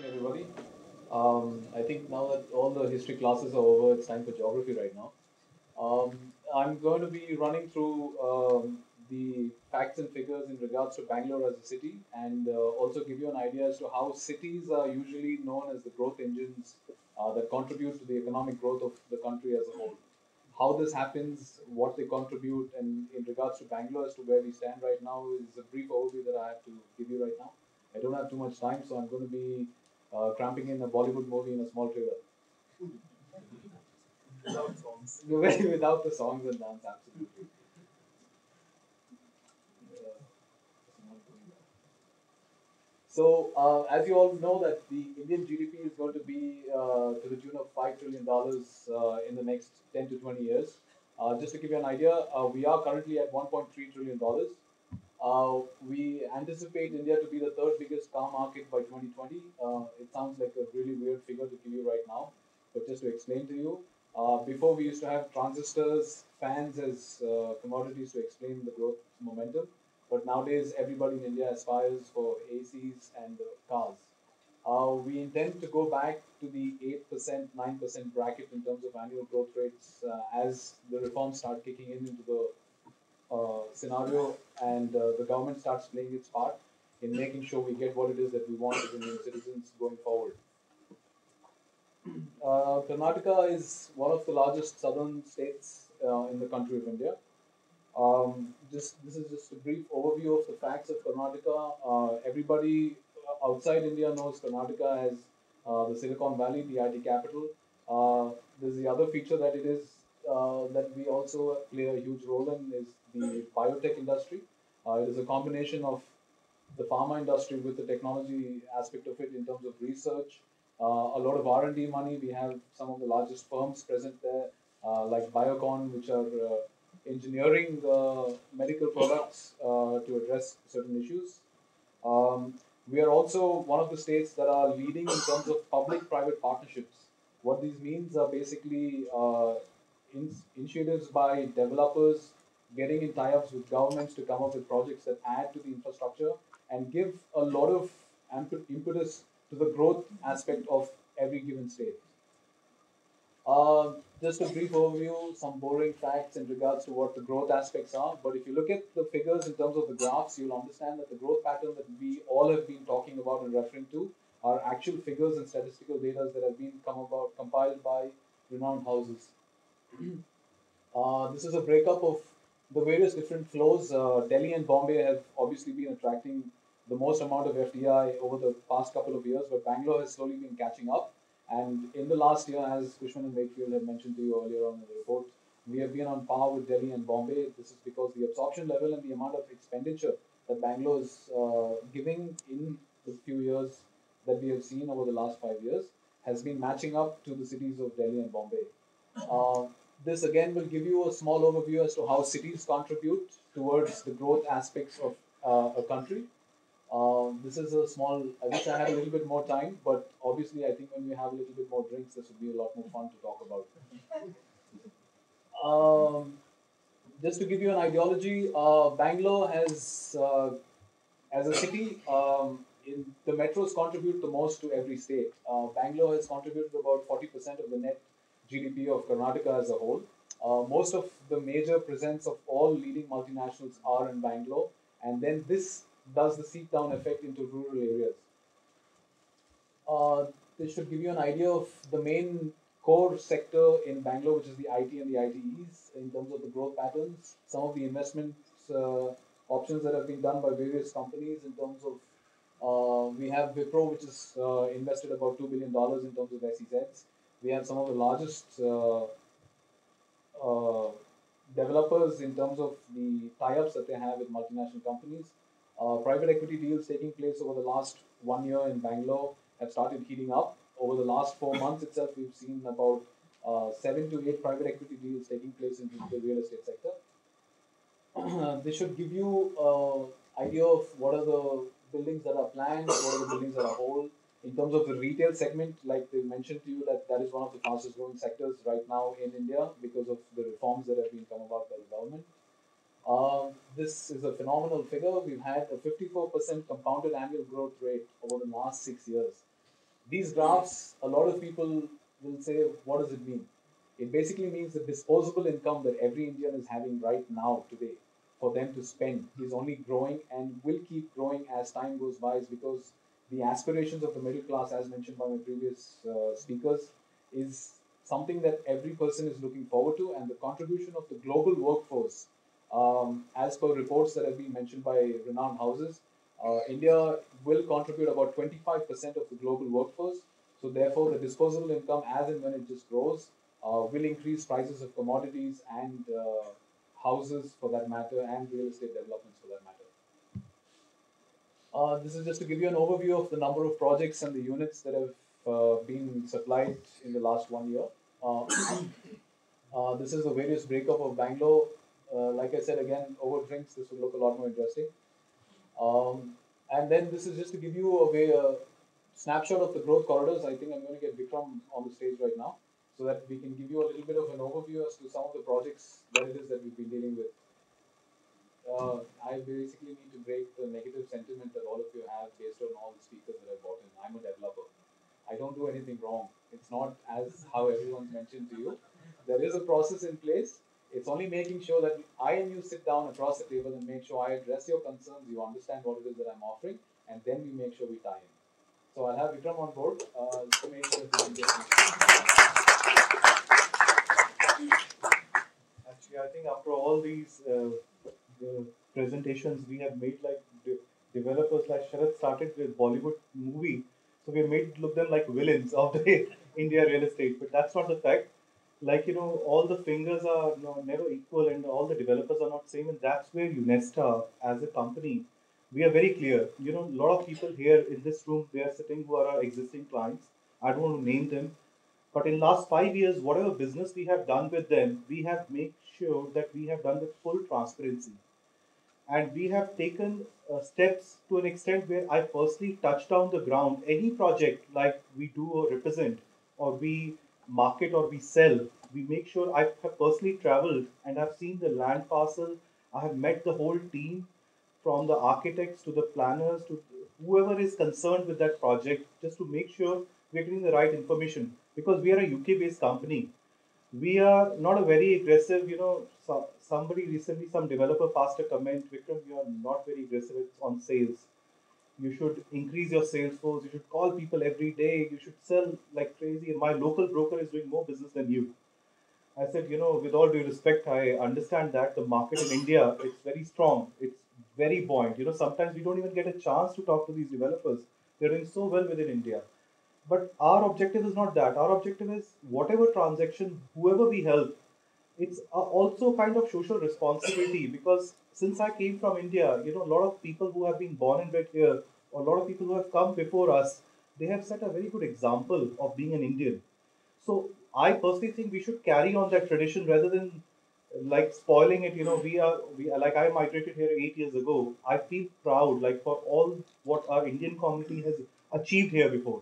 Everybody. I think now that all the history classes are over, it's time for geography right now. I'm going to be running through the facts and figures in regards to Bangalore as a city, and also give you an idea as to how cities are usually known as the growth engines that contribute to the economic growth of the country as a whole. How this happens, what they contribute, and in regards to Bangalore as to where we stand right now is a brief overview that I have to give you right now. I don't have too much time, so I'm going to be cramping in a Bollywood movie in a small trailer. Without songs. Without the songs and dance, absolutely. So, as you all know, that the Indian GDP is going to be to the tune of $5 trillion in the next 10 to 20 years. Just to give you an idea, we are currently at $1.3 trillion. We anticipate India to be the third biggest car market by 2020. It sounds like a really weird figure to give you right now, but just to explain to you, before we used to have transistors, fans as commodities to explain the growth momentum, but nowadays everybody in India aspires for ACs and cars. We intend to go back to the 8%, 9% bracket in terms of annual growth rates as the reforms start kicking in into the scenario, and the government starts playing its part in making sure we get what it is that we want as Indian citizens going forward. Karnataka is one of the largest southern states in the country of India. This is just a brief overview of the facts of Karnataka. Everybody outside India knows Karnataka as the Silicon Valley, the IT capital. There's the other feature that it is that we also play a huge role in is the biotech industry. It is a combination of the pharma industry with the technology aspect of it in terms of research. A lot of R&D money. We have some of the largest firms present there, like Biocon, which are engineering medical products to address certain issues. Um, we are also one of the states that are leading in terms of public-private partnerships. What these means are basically initiatives by developers getting in tie-ups with governments to come up with projects that add to the infrastructure and give a lot of impetus to the growth aspect of every given state. Just a brief overview, some boring facts in regards to what the growth aspects are. But if you look at the figures in terms of the graphs, you'll understand that the growth pattern that we all have been talking about and referring to are actual figures and statistical data that have been compiled by renowned houses. This is a breakup of the various different flows. Delhi and Bombay have obviously been attracting the most amount of FDI over the past couple of years, but Bangalore has slowly been catching up. And in the last year, as Cushman and Wakefield had mentioned to you earlier on in the report, we have been on par with Delhi and Bombay. This is because the absorption level and the amount of expenditure that Bangalore is giving in the few years that we have seen over the last 5 years has been matching up to the cities of Delhi and Bombay. Uh, this again will give you a small overview as to how cities contribute towards the growth aspects of a country. This is a small. I wish I had a little bit more time, but obviously, I think when we have a little bit more drinks, this would be a lot more fun to talk about. Um, just to give you an ideology, Bangalore has, as a city, the metros contribute the most to every state. Bangalore has contributed about 40% of the net GDP of Karnataka as a whole. Most of the major presence of all leading multinationals are in Bangalore, and then this does the seep down effect into rural areas. Uh, this should give you an idea of the main core sector in Bangalore, which is the IT and the ITEs, in terms of the growth patterns. Some of the investments options that have been done by various companies in terms of we have Wipro, which has invested about $2 billion in terms of SEZs. We have some of the largest uh, developers in terms of the tie-ups that they have with multinational companies. Private equity deals taking place over the last 1 year in Bangalore have started heating up. Over the last 4 months itself, we've seen about 7 to 8 private equity deals taking place in the real estate sector. This should give you an idea of what are the buildings that are planned, what are the buildings that are whole. In terms of the retail segment, like they mentioned to you, that is one of the fastest growing sectors right now in India because of the reforms that have been come about by the government. This is a phenomenal figure. We've had a 54% compounded annual growth rate over the last 6 years. These graphs, a lot of people will say, what does it mean? It basically means the disposable income that every Indian is having right now, today, for them to spend is only growing and will keep growing as time goes by, is because the aspirations of the middle class, as mentioned by my previous speakers, is something that every person is looking forward to, and the contribution of the global workforce, as per reports that have been mentioned by renowned houses, India will contribute about 25% of the global workforce. So therefore, the disposable income, as and when it just grows, will increase prices of commodities and houses for that matter, and real estate developments for that matter. This is just to give you an overview of the number of projects and the units that have been supplied in the last 1 year. Uh, this is the various breakup of Bangalore. Like I said, again, over drinks, this will look a lot more interesting. And then this is just to give you a snapshot of the growth corridors. I think I'm going to get Vikram on the stage right now so that we can give you a little bit of an overview as to some of the projects that it is that we've been dealing with. I basically need to break the negative sentiment that all of you have based on all the speakers that I've brought in. I'm a developer. I don't do anything wrong. It's not as how everyone's mentioned to you. There is a process in place. It's only making sure that I and you sit down across the table and make sure I address your concerns, you understand what it is that I'm offering, and then we make sure we tie in. So I'll have Vikram on board to make sure that we can get Actually, I think after all these the presentations we have made, like developers like Sharath started with Bollywood movie, so we made look them like villains of the India real estate. But that's not the fact. Like all the fingers are never equal, and all the developers are not same, and that's where Unesta as a company, we are very clear. A lot of people here in this room, they are sitting who are our existing clients. I don't want to name them, but in last 5 years, whatever business we have done with them, we have made sure that we have done with full transparency. And we have taken steps to an extent where I personally touch down the ground. Any project like we do or represent, or we market or we sell, we make sure I have personally traveled and I've seen the land parcel. I have met the whole team, from the architects to the planners to whoever is concerned with that project, just to make sure we're getting the right information, because we are a UK based company. We are not a very aggressive, somebody recently, some developer passed a comment, Vikram, you are not very aggressive on sales. You should increase your sales force. You should call people every day. You should sell like crazy. And my local broker is doing more business than you. I said, with all due respect, I understand that the market in India, it's very strong. It's very buoyant. Sometimes we don't even get a chance to talk to these developers. They're doing so well within India. But our objective is not that. Our objective is whatever transaction, whoever we help, it's also kind of social responsibility, because since I came from India, a lot of people who have been born and bred here, or a lot of people who have come before us, they have set a very good example of being an Indian. So I personally think we should carry on that tradition rather than like spoiling it. We are like, I migrated here 8 years ago. I feel proud like for all what our Indian community has achieved here before.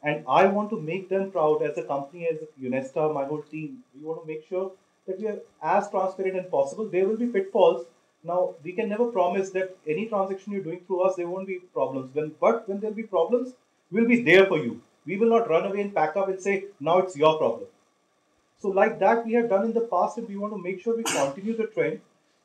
And I want to make them proud as a company, as Unesta, my whole team. We want to make sure that we are as transparent as possible. There will be pitfalls. Now, we can never promise that any transaction you're doing through us, there won't be problems. But when there'll be problems, we'll be there for you. We will not run away and pack up and say, now it's your problem. So, like that, we have done in the past, and we want to make sure we continue the trend.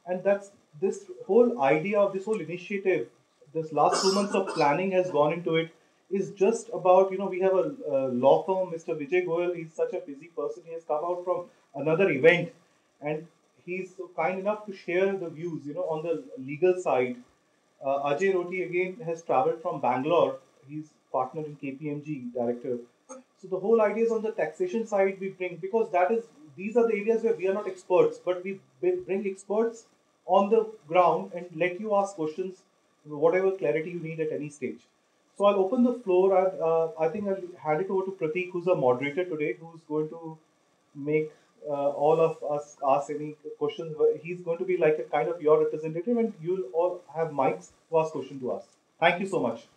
And that's this whole idea of this whole initiative. This last 2 months of planning has gone into it. Is just about, we have a law firm, Mr. Vijay Goyal. He's such a busy person. He has come out from another event, and he's so kind enough to share the views, on the legal side. Ajay Roti again has traveled from Bangalore. He's partner in KPMG, director. So the whole idea is on the taxation side we bring, because that is, these are the areas where we are not experts, but we bring experts on the ground and let you ask questions, whatever clarity you need at any stage. So I'll open the floor, and I think I'll hand it over to Prateek, who's a moderator today, who's going to make all of us ask any questions. He's going to be like a kind of your representative, and you'll all have mics to ask questions to us. Thank you so much.